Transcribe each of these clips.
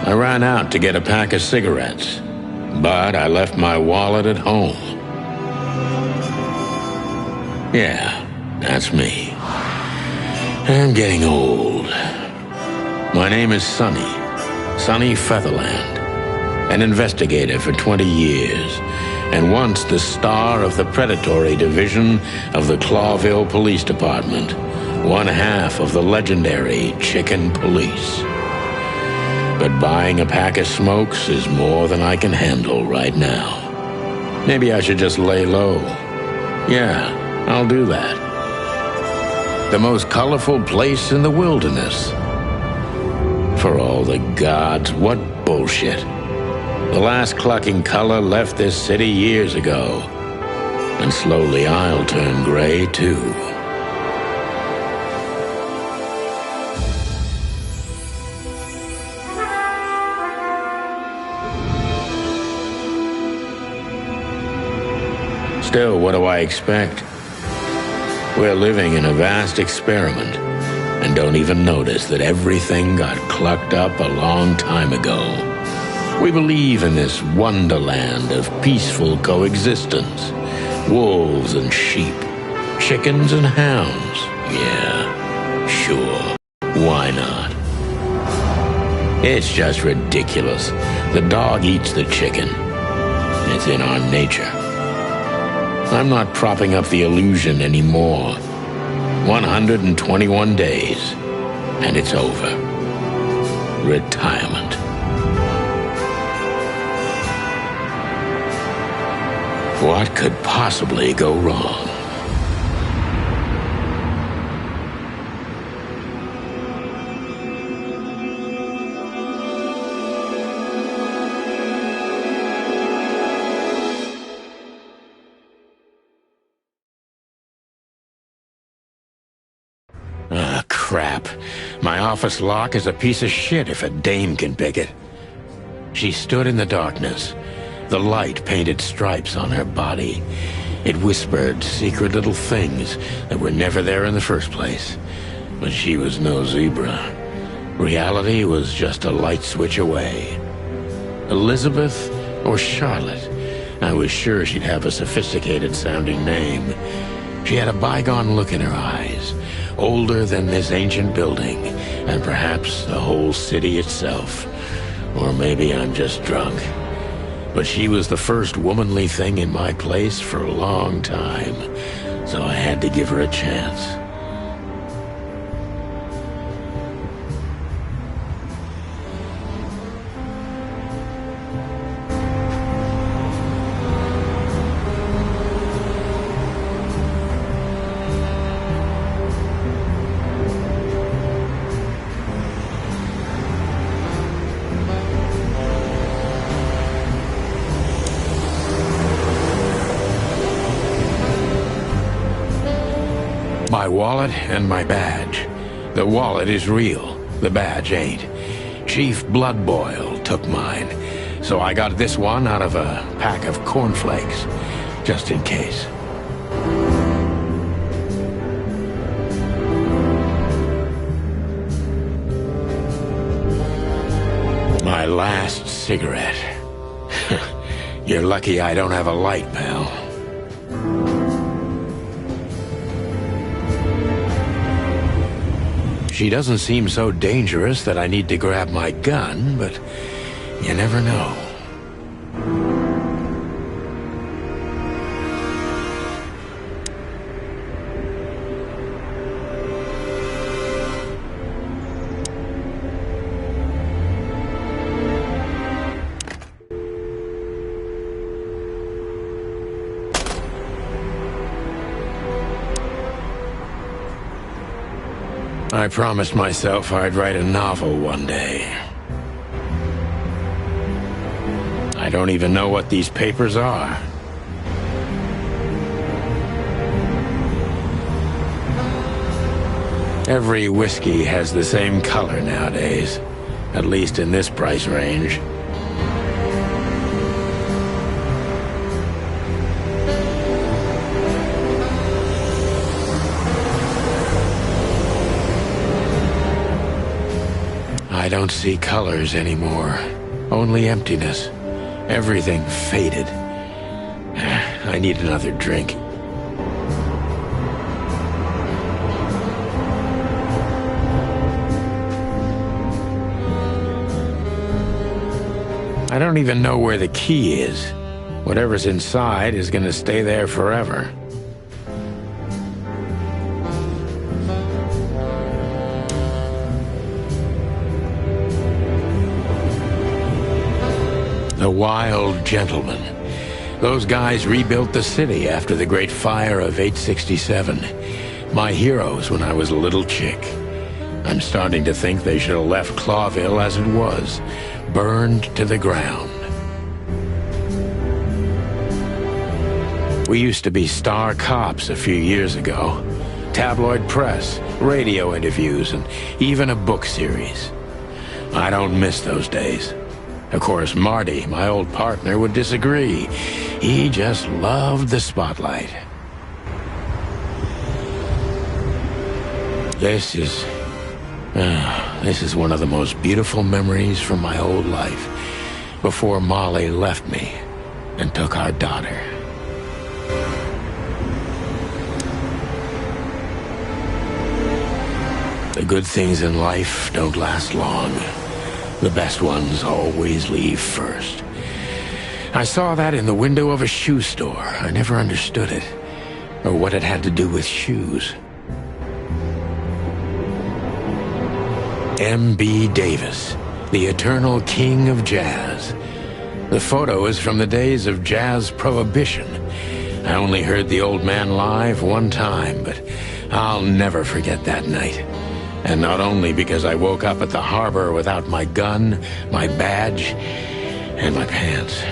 I ran out to get a pack of cigarettes, but I left my wallet at home. Yeah, that's me. I'm getting old. My name is Sonny Featherland, an investigator for 20 years, and once the star of the predatory division of the Clawville Police Department, one half of the legendary Chicken Police. But buying a pack of smokes is more than I can handle right now. Maybe I should just lay low. Yeah, I'll do that. The most colorful place in the wilderness. For all the gods, what bullshit. The last clucking color left this city years ago. And slowly I'll turn gray too. Still, what do I expect? We're living in a vast experiment, and don't even notice that everything got clucked up a long time ago. We believe in this wonderland of peaceful coexistence. Wolves and sheep, chickens and hounds. Yeah, sure, why not? It's just ridiculous. The dog eats the chicken. It's in our nature. I'm not propping up the illusion anymore. 121 days, and it's over. Retirement. What could possibly go wrong? Ah, crap. My office lock is a piece of shit if a dame can pick it. She stood in the darkness. The light painted stripes on her body. It whispered secret little things that were never there in the first place. But she was no zebra. Reality was just a light switch away. Elizabeth or Charlotte? I was sure she'd have a sophisticated-sounding name. She had a bygone look in her eyes, older than this ancient building, and perhaps the whole city itself. Or maybe I'm just drunk. But she was the first womanly thing in my place for a long time, so I had to give her a chance. My wallet and my badge. The wallet is real, the badge ain't. Chief Bloodboil took mine, so I got this one out of a pack of cornflakes, just in case. My last cigarette. You're lucky I don't have a light, pal. She doesn't seem so dangerous that I need to grab my gun, but you never know. I promised myself I'd write a novel one day. I don't even know what these papers are. Every whiskey has the same color nowadays, at least in this price range. I I don't see colors anymore. Only emptiness. Everything faded. I need another drink. I don't even know where the key is. Whatever's inside is gonna stay there forever. The Wild Gentlemen. Those guys rebuilt the city after the Great Fire of 867. My heroes when I was a little chick. I'm starting to think they should have left Clawville as it was, burned to the ground. We used to be star cops a few years ago. Tabloid press, radio interviews, and even a book series. I don't miss those days. Of course, Marty, my old partner, would disagree. He just loved the spotlight. This is one of the most beautiful memories from my old life, before Molly left me and took our daughter. The good things in life don't last long. The best ones always leave first. I saw that in the window of a shoe store. I never understood it, or what it had to do with shoes. M.B. Davis, the eternal king of jazz. The photo is from the days of jazz prohibition. I only heard the old man live one time, but I'll never forget that night. And not only because I woke up at the harbor without my gun, my badge, and my pants.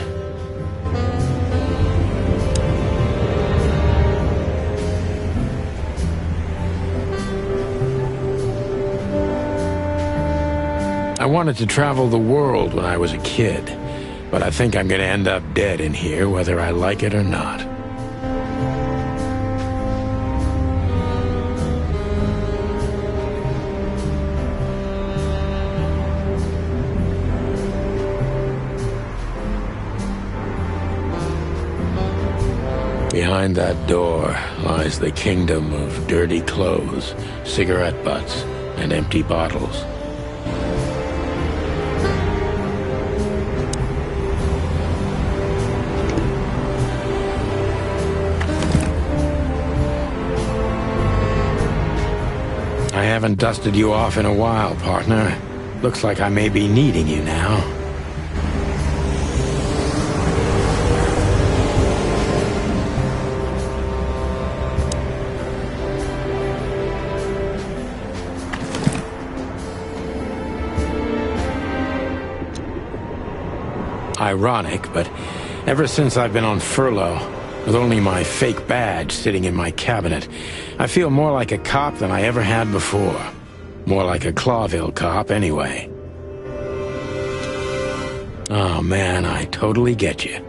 I wanted to travel the world when I was a kid, but I think I'm gonna end up dead in here whether I like it or not. Behind that door lies the kingdom of dirty clothes, cigarette butts, and empty bottles. I haven't dusted you off in a while, partner. Looks like I may be needing you now. Ironic, but ever since I've been on furlough, with only my fake badge sitting in my cabinet, I feel more like a cop than I ever had before. More like a Clawville cop, anyway. Oh man, I totally get you.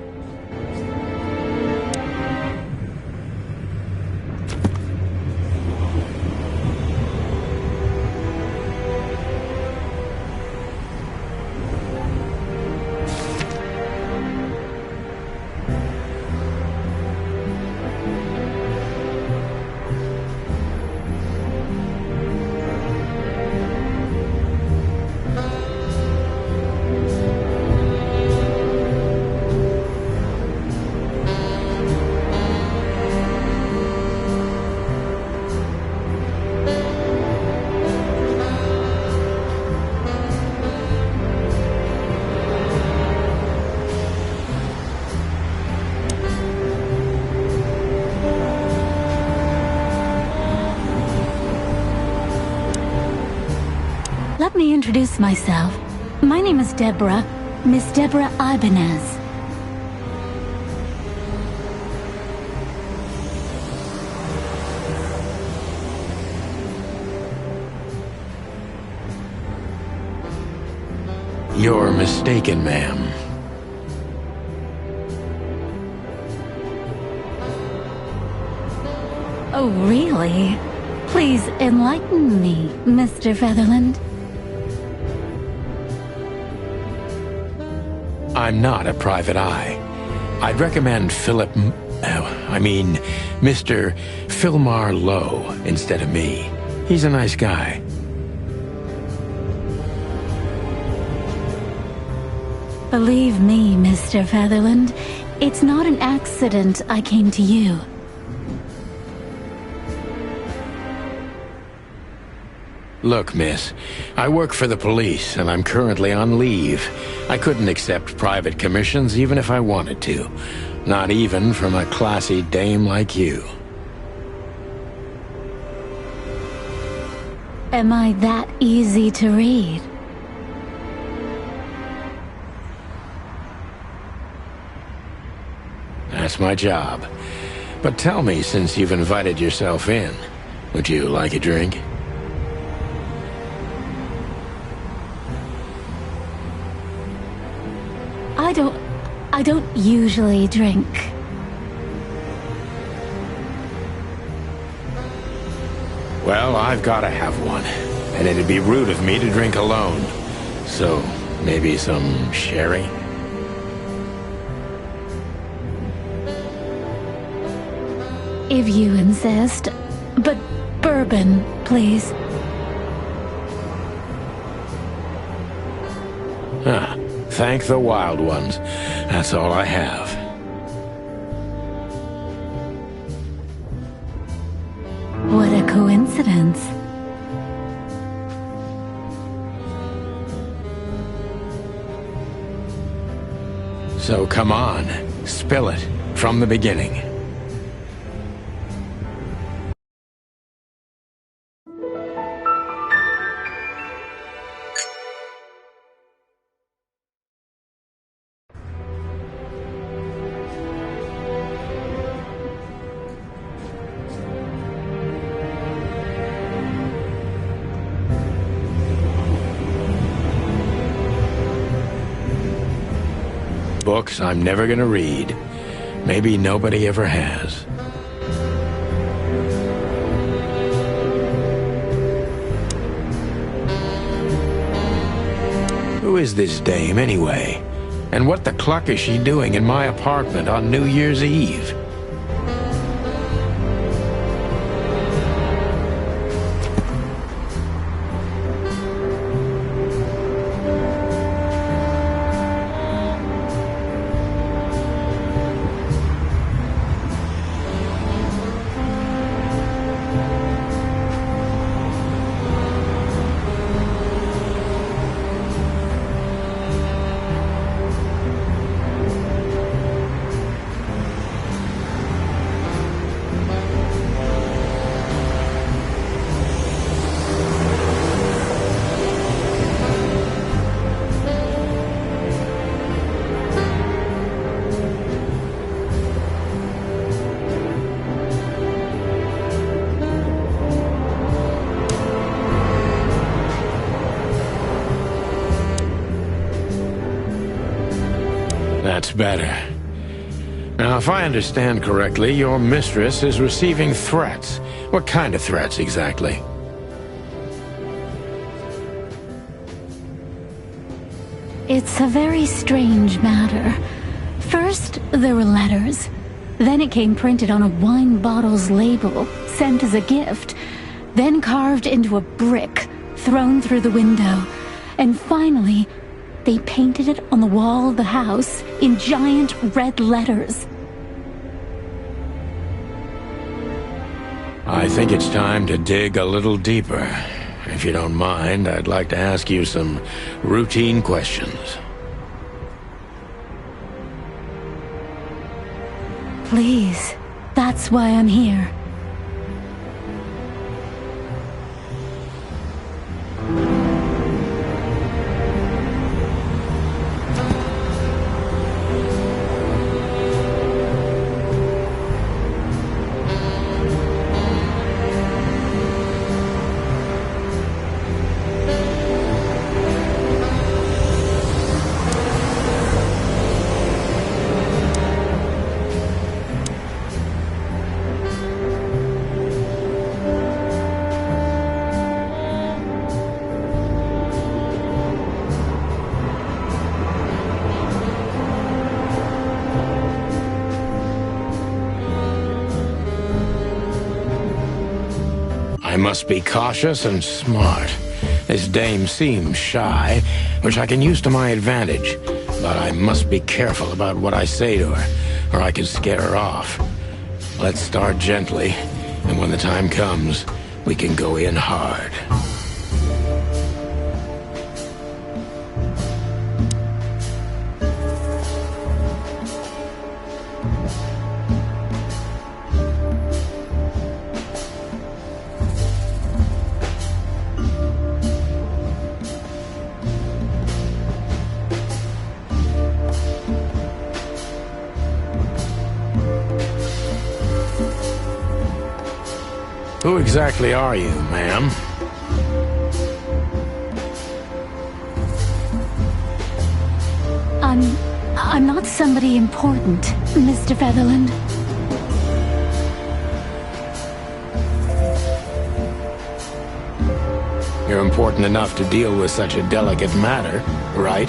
Let me introduce myself. My name is Deborah, Miss Deborah Ibanez. You're mistaken, ma'am. Oh, really? Please enlighten me, Mr. Featherland. I'm not a private eye. I'd recommend Mr. Philmar Lowe instead of me. He's a nice guy. Believe me, Mr. Featherland, it's not an accident I came to you. Look, miss, I work for the police, and I'm currently on leave. I couldn't accept private commissions even if I wanted to. Not even from a classy dame like you. Am I that easy to read? That's my job. But tell me, since you've invited yourself in, would you like a drink? I don't usually drink. Well, I've gotta have one. And it'd be rude of me to drink alone. So, maybe some sherry? If you insist. But bourbon, please. Ah, thank the wild ones. That's all I have. What a coincidence. So come on, spill it from the beginning. Books I'm never gonna read. Maybe nobody ever has. Who is this dame, anyway? And what the cluck is she doing in my apartment on New Year's Eve? That's better. Now, if I understand correctly, your mistress is receiving threats. What kind of threats, exactly? It's a very strange matter. First, there were letters. Then it came printed on a wine bottle's label, sent as a gift. Then carved into a brick, thrown through the window. And finally, they painted it on the wall of the house in giant red letters. I think it's time to dig a little deeper. If you don't mind, I'd like to ask you some routine questions. Please, that's why I'm here. must be cautious and smart. This dame seems shy, which I can use to my advantage. But I must be careful about what I say to her, or I can scare her off. Let's start gently, and when the time comes, we can go in hard. Who exactly are you, ma'am? I'm not somebody important, Mr. Featherland. You're important enough to deal with such a delicate matter, right?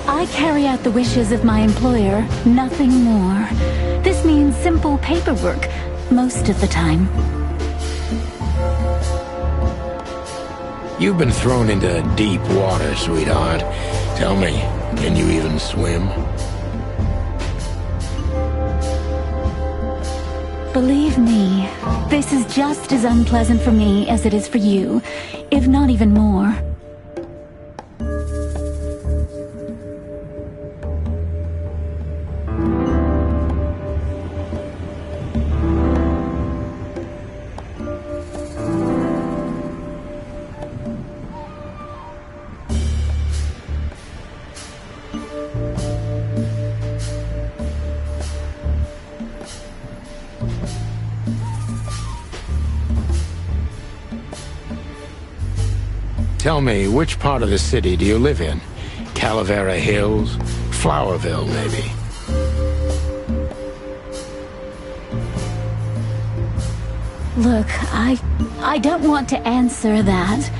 I carry out the wishes of my employer, nothing more. This means simple paperwork, most of the time. You've been thrown into deep water, sweetheart. Tell me, can you even swim? Believe me, this is just as unpleasant for me as it is for you, if not even more. Tell me, which part of the city do you live in? Calavera Hills? Flowerville, maybe? Look, I don't want to answer that.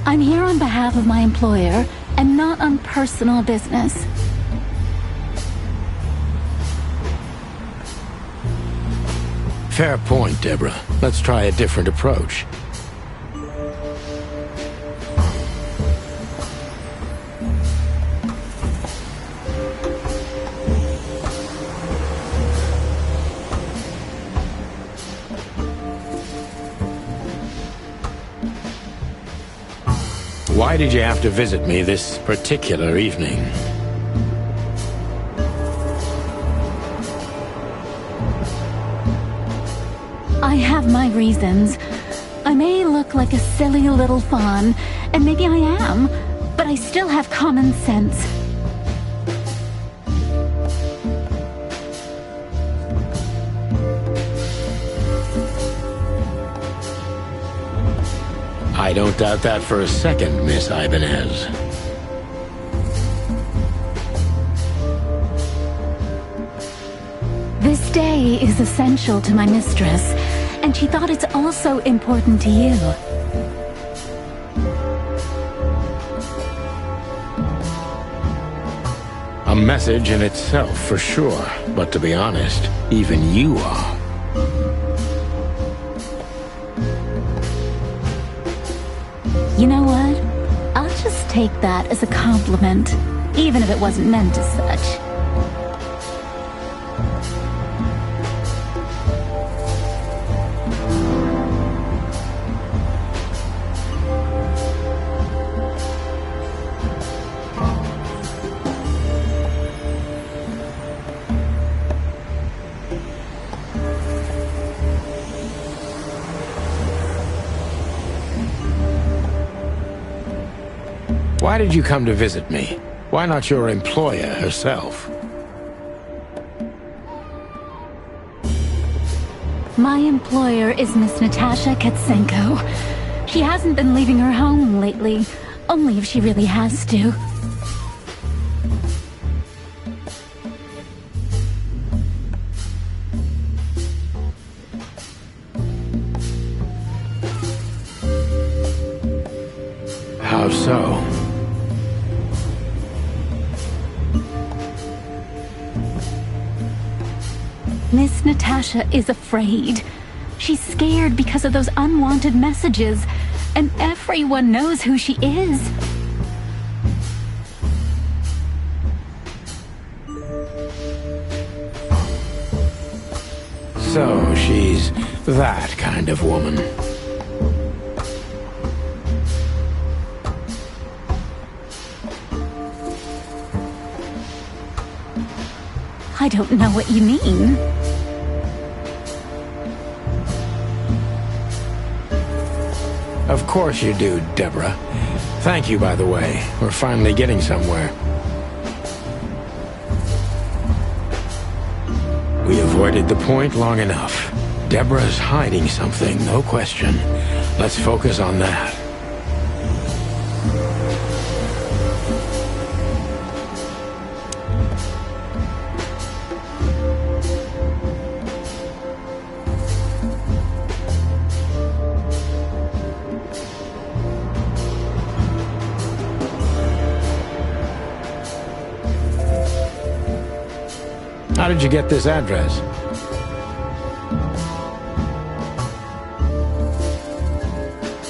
I'm here on behalf of my employer, and not on personal business. Fair point, Deborah. Let's try a different approach. Why did you have to visit me this particular evening? I have my reasons. I may look like a silly little fawn, and maybe I am, but I still have common sense. I don't doubt that for a second, Miss Ibanez. This day is essential to my mistress, and she thought it's also important to you. A message in itself, for sure. But to be honest, even you are. You know what? I'll just take that as a compliment, even if it wasn't meant as such. Why did you come to visit me? Why not your employer herself? My employer is Miss Natasha Katsenko. She hasn't been leaving her home lately, only if she really has to. How so? Miss Natasha is afraid. She's scared because of those unwanted messages, and everyone knows who she is. So she's that kind of woman. I don't know what you mean. Of course you do, Deborah. Thank you, by the way. We're finally getting somewhere. We avoided the point long enough. Deborah's hiding something, no question. Let's focus on that. How did you get this address?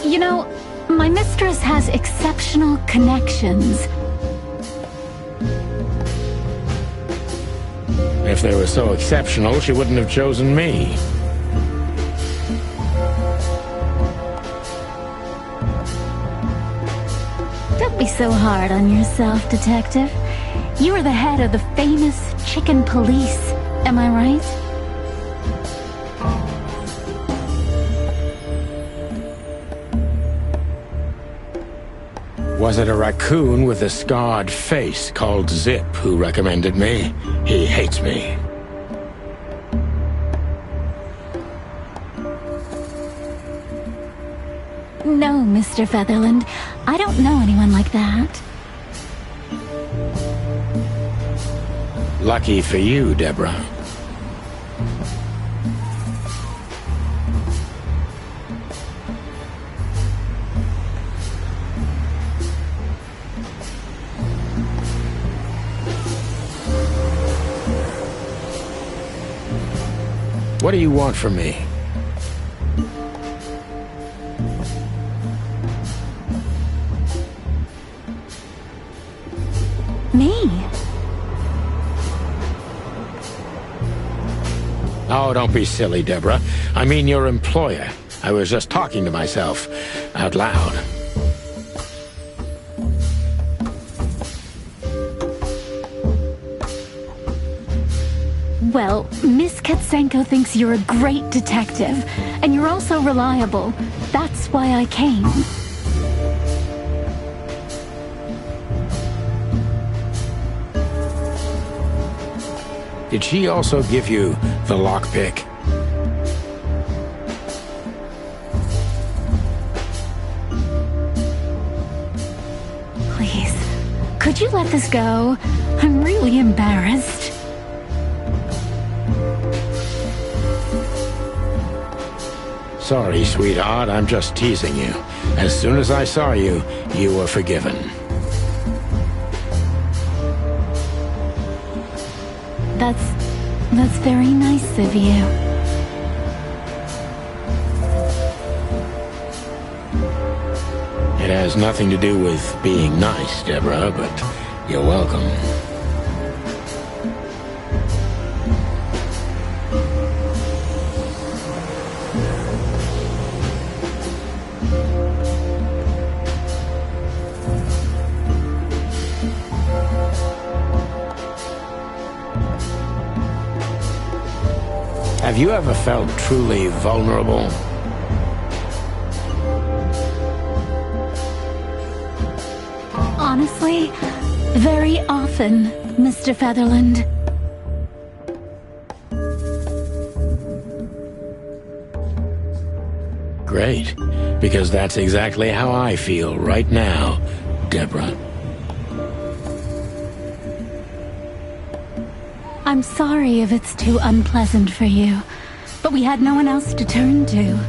You know, my mistress has exceptional connections. If they were so exceptional, she wouldn't have chosen me. Don't be so hard on yourself, Detective. You are the head of the famous chicken police, am I right? Was it a raccoon with a scarred face called Zip who recommended me? He hates me. No, Mr. Featherland. I don't know anyone like that. Lucky for you, Deborah. What do you want from me? Me? Oh, don't be silly, Deborah. I mean your employer. I was just talking to myself out loud. Well, Miss Katsenko thinks you're a great detective, and you're also reliable. That's why I came. Did she also give you the lockpick? Please, could you let this go? I'm really embarrassed. Sorry, sweetheart, I'm just teasing you. As soon as I saw you, you were forgiven. That's very nice of you. It has nothing to do with being nice, Deborah, but you're welcome. Have you ever felt truly vulnerable? Honestly, very often, Mr. Featherland. Great, because that's exactly how I feel right now, Deborah. I'm sorry if it's too unpleasant for you, but we had no one else to turn to.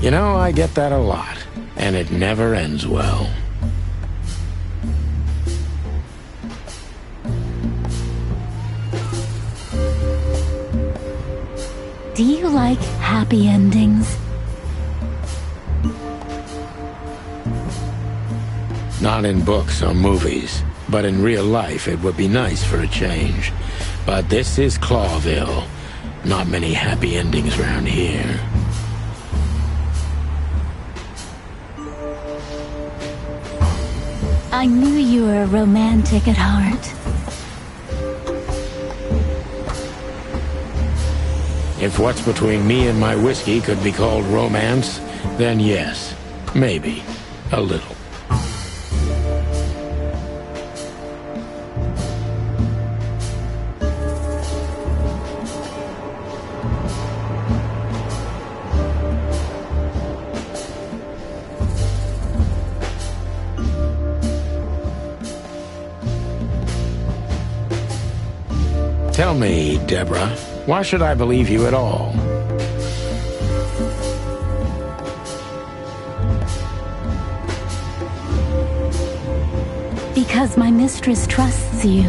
You know, I get that a lot, and it never ends well. Do you like happy endings? Not in books or movies, but in real life it would be nice for a change. But this is Clawville. Not many happy endings around here. I knew you were a romantic at heart. If what's between me and my whiskey could be called romance, then yes, maybe, a little. Tell me, Deborah, why should I believe you at all? Because my mistress trusts you.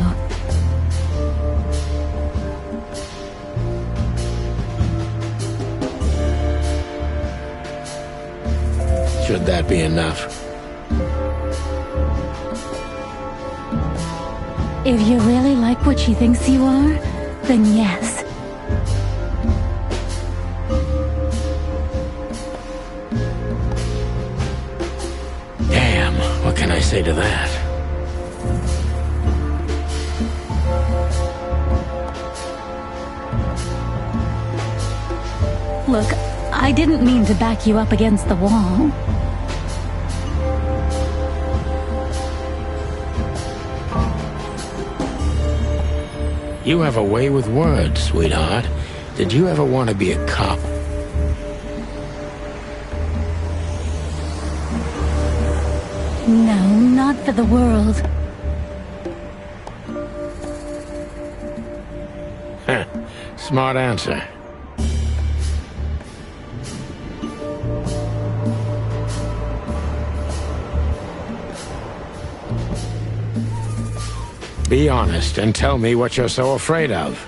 Should that be enough? If you really like what she thinks you are, then yes. Damn, what can I say to that? Look, I didn't mean to back you up against the wall. You have a way with words, sweetheart. Did you ever want to be a cop? No, not for the world. Smart answer. Be honest and tell me what you're so afraid of.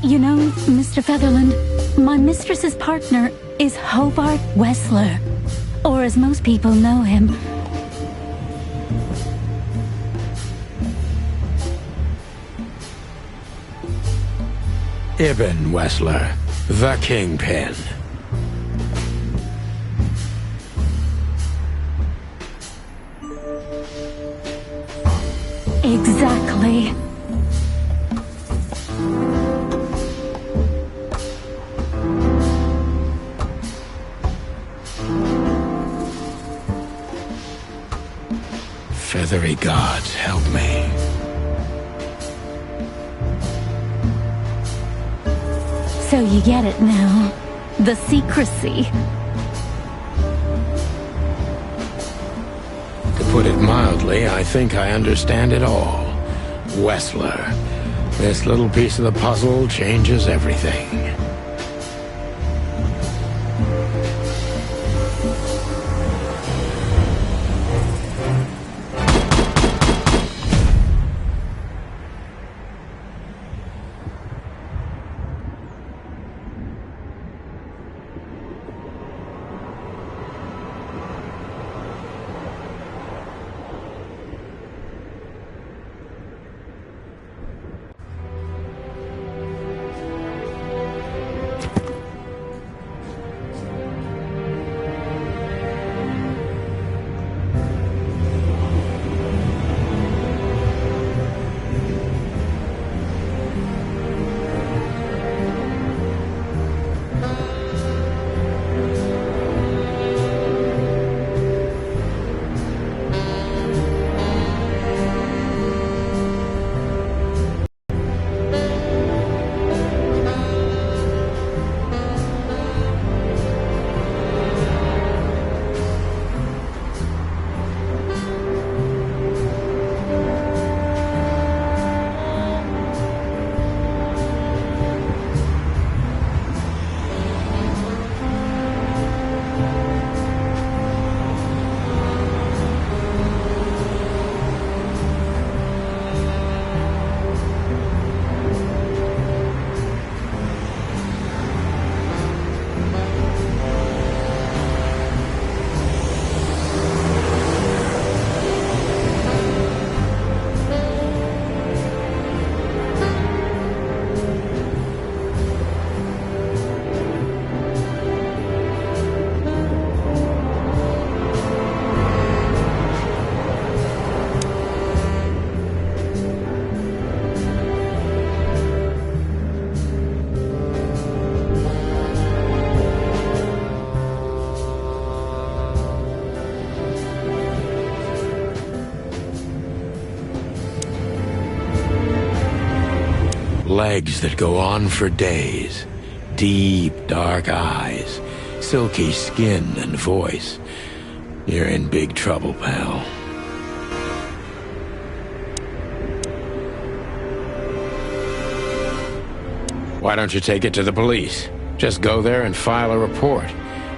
You know, Mr. Featherland, my mistress's partner is Hobart Wessler, or as most people know him. Ibn Wessler, the Kingpin. Exactly. Feathery gods, help me. So you get it now. The secrecy. To put it mildly, I think I understand it all. Wessler. This little piece of the puzzle changes everything. Legs that go on for days. Deep, dark eyes. Silky skin and voice. You're in big trouble, pal. Why don't you take it to the police? Just go there and file a report.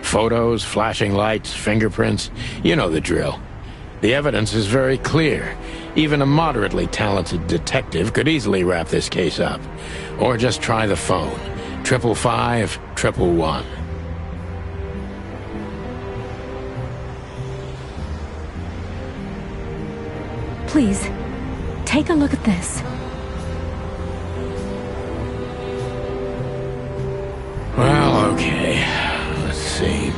Photos, flashing lights, fingerprints. You know the drill. The evidence is very clear. Even a moderately talented detective could easily wrap this case up. Or just try the phone. 555-111. Please, take a look at this. Well, okay. Let's see.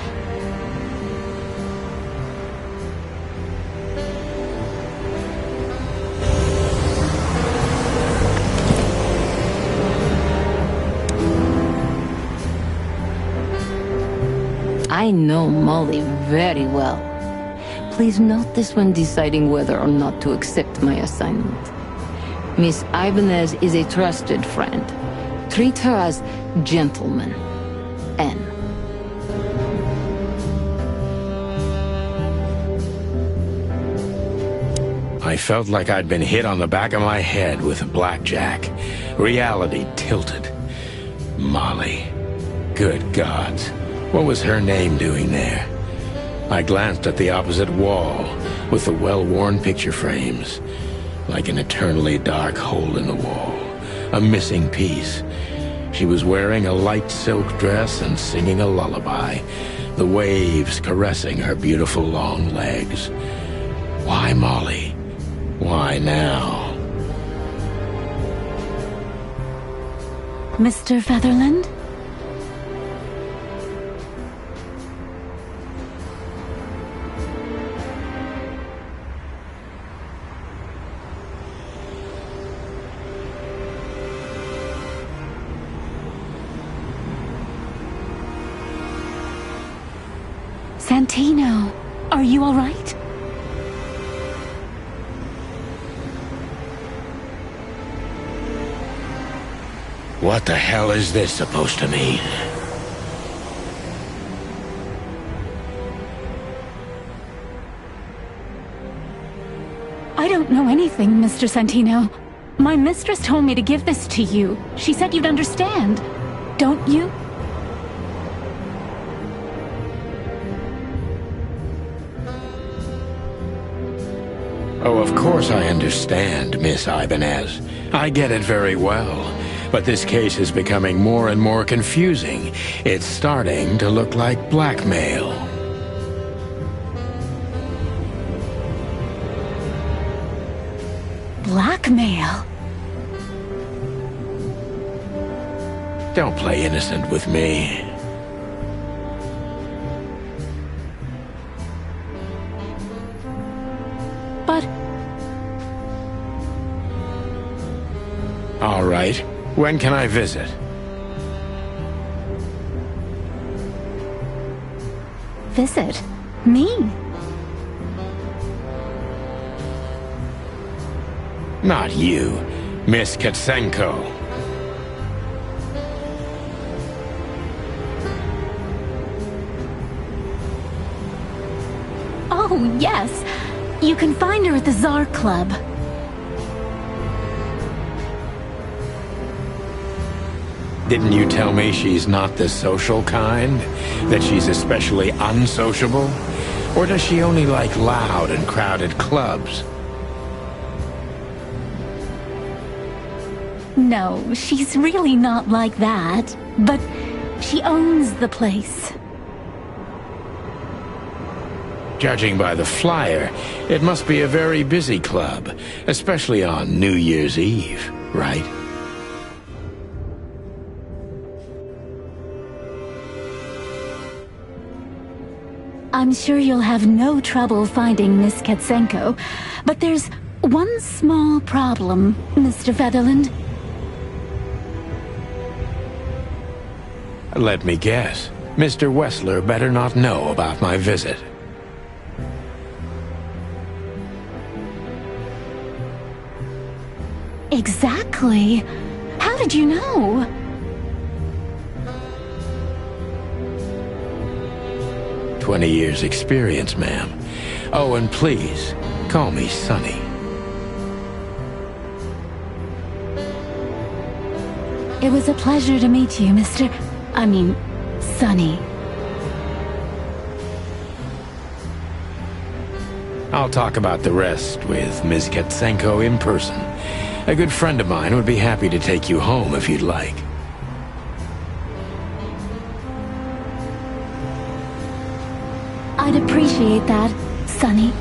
I know Molly very well. Please note this when deciding whether or not to accept my assignment. Miss Ibanez is a trusted friend. Treat her as gentleman. N. I felt like I'd been hit on the back of my head with a blackjack. Reality tilted. Molly. Good gods. What was her name doing there? I glanced at the opposite wall, with the well-worn picture frames. Like an eternally dark hole in the wall. A missing piece. She was wearing a light silk dress and singing a lullaby. The waves caressing her beautiful long legs. Why Molly? Why now? Mr. Featherland? Santino, are you all right? What the hell is this supposed to mean? I don't know anything, Mr. Santino. My mistress told me to give this to you. She said you'd understand. Don't you? Oh, of course I understand, Miss Ibanez. I get it very well. But this case is becoming more and more confusing. It's starting to look like blackmail. Blackmail? Don't play innocent with me. But... All right. When can I visit? Visit? Me? Not you, Miss Katsenko. Oh, yes. You can find her at the Tsar Club. Didn't you tell me she's not the social kind? That she's especially unsociable? Or does she only like loud and crowded clubs? No, she's really not like that. But she owns the place. Judging by the flyer, it must be a very busy club, especially on New Year's Eve, right? I'm sure you'll have no trouble finding Miss Katsenko, but there's one small problem, Mr. Featherland. Let me guess. Mr. Wessler better not know about my visit. Exactly. How How did you know? "20 years experience, ma'am. Oh, and please, call me Sonny." It was a pleasure to meet you, Sonny. I'll talk about the rest with Ms. Katsenko in person. A good friend of mine would be happy to take you home if you'd like. I'd appreciate that, Sonny.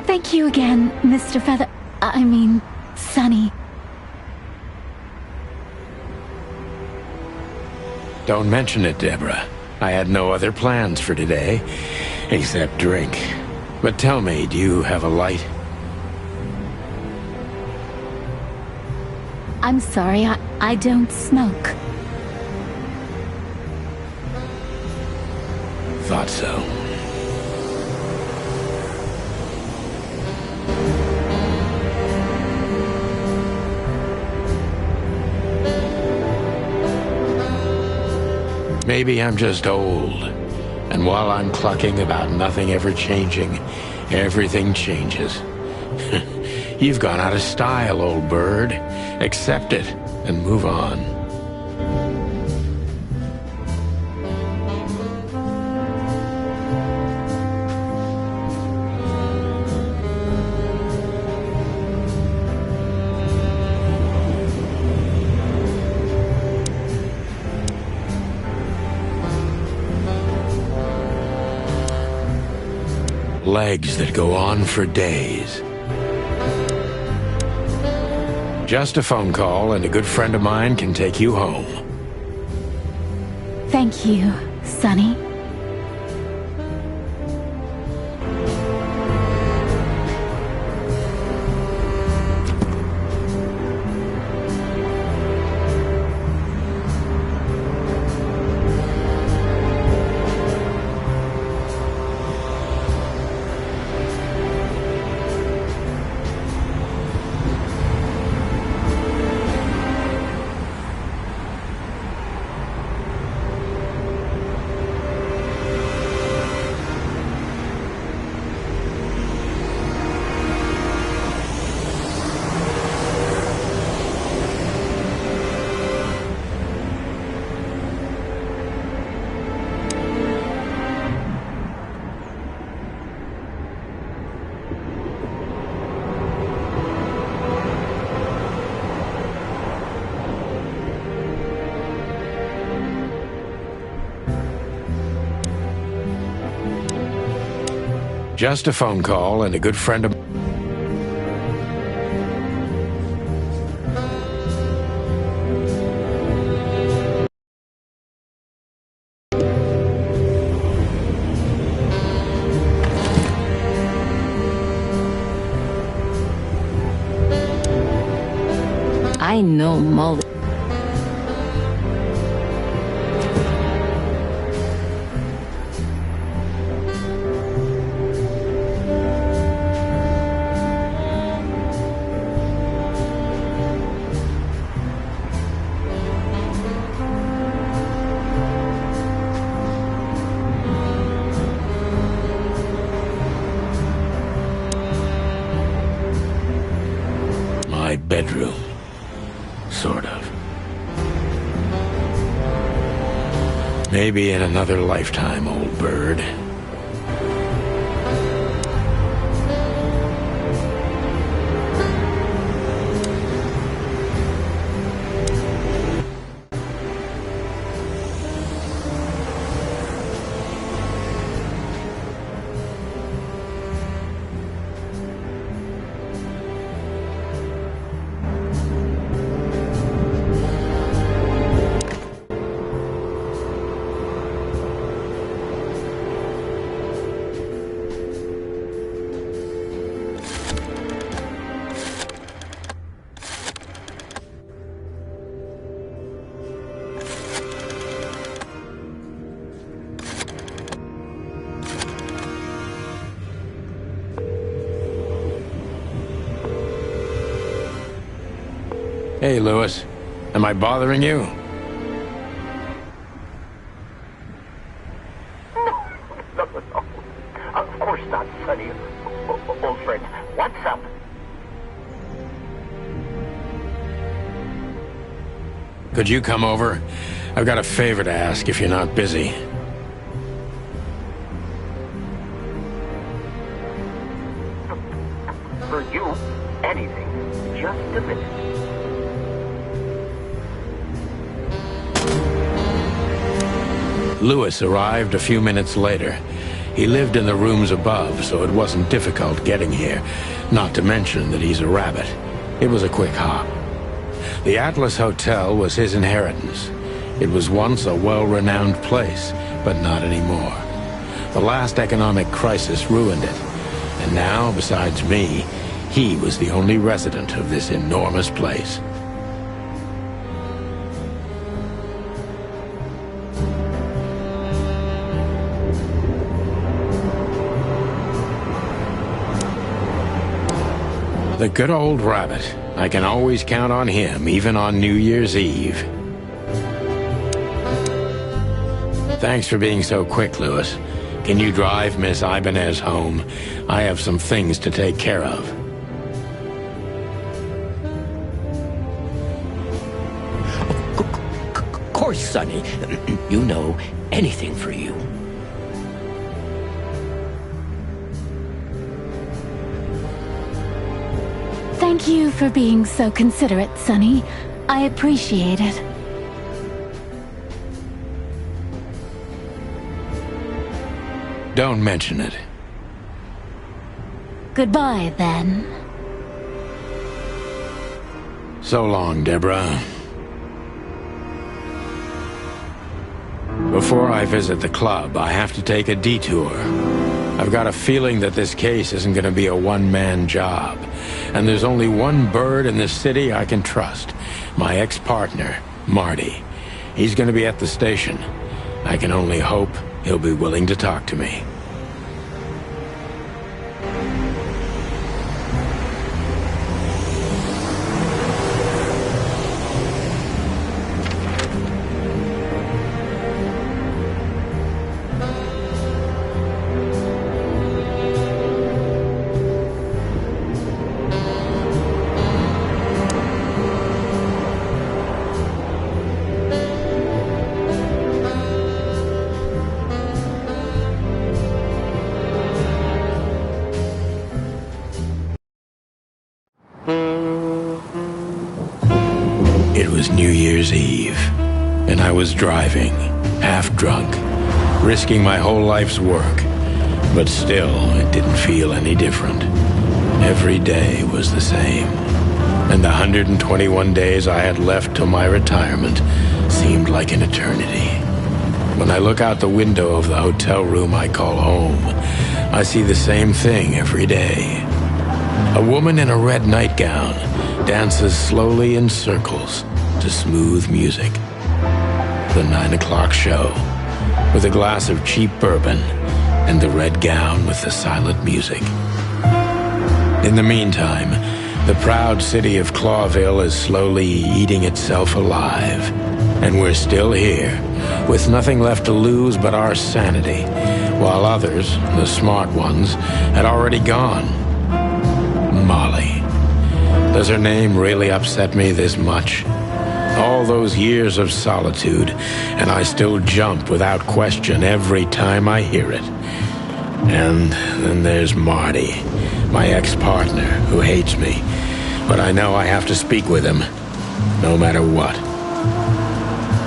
Thank you again, Mr. Sonny. Don't mention it, Deborah. I had no other plans for today, except drink. But tell me, do you have a light? I'm sorry, I don't smoke. Thought so. Maybe I'm just old, and while I'm clucking about nothing ever changing, everything changes. You've gone out of style, old bird. Accept it and move on. Legs that go on for days. Just a phone call and a good friend of mine can take you home. Thank you, Sonny. Just a phone call and a good friend of... I know Molly. Maybe in another lifetime, old bird. Hey, Lewis. Am I bothering you? No. Of course not, Sonny. Old friend, what's up? Could you come over? I've got a favor to ask if you're not busy. For you, anything. Just a minute. Lewis arrived a few minutes later. He lived in the rooms above, so it wasn't difficult getting here, not to mention that he's a rabbit. It was a quick hop. The Atlas Hotel was his inheritance. It was once a well-renowned place, but not anymore. The last economic crisis ruined it, and now, besides me, he was the only resident of this enormous place. The good old rabbit. I can always count on him, even on New Year's Eve. Thanks for being so quick, Lewis. Can you drive Miss Ibanez home? I have some things to take care of. Of course, Sonny. You know, anything for you. Thank you for being so considerate, Sonny. I appreciate it. Don't mention it. Goodbye, then. So long, Deborah. Before I visit the club, I have to take a detour. I've got a feeling that this case isn't going to be a one-man job. And there's only one bird in this city I can trust. My ex-partner, Marty. He's going to be at the station. I can only hope he'll be willing to talk to me. It was New Year's Eve, and I was driving, half drunk, risking my whole life's work. But still, it didn't feel any different. Every day was the same, and the 121 days I had left till my retirement seemed like an eternity. When I look out the window of the hotel room I call home, I see the same thing every day. A woman in a red nightgown dances slowly in circles to smooth music. The 9 o'clock show, with a glass of cheap bourbon and the red gown with the silent music. In the meantime, the proud city of Clawville is slowly eating itself alive. And we're still here, with nothing left to lose but our sanity, while others, the smart ones, had already gone. Molly. Does her name really upset me this much? All those years of solitude, and I still jump without question every time I hear it. And then there's Marty, my ex-partner, who hates me. But I know I have to speak with him, no matter what.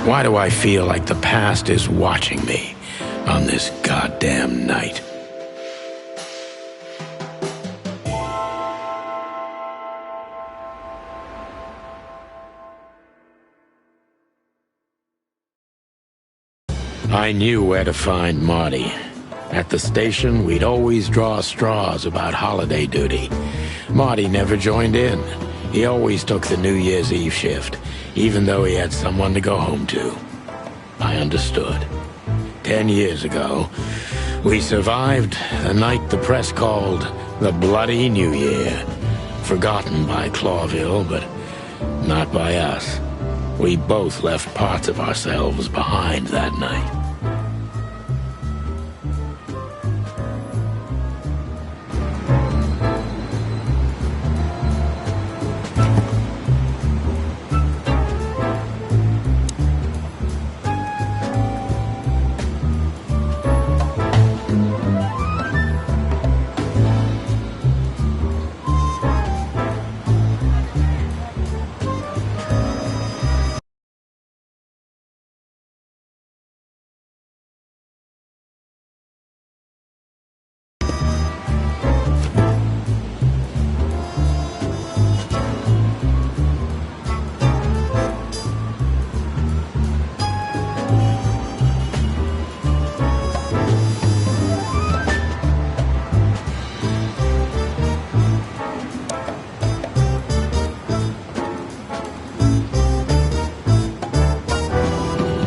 Why do I feel like the past is watching me on this goddamn night? I knew where to find Marty. At the station, we'd always draw straws about holiday duty. Marty never joined in. He always took the New Year's Eve shift, even though he had someone to go home to. I understood. 10 years ago, we survived a night the press called the Bloody New Year. Forgotten by Clawville, but not by us. We both left parts of ourselves behind that night.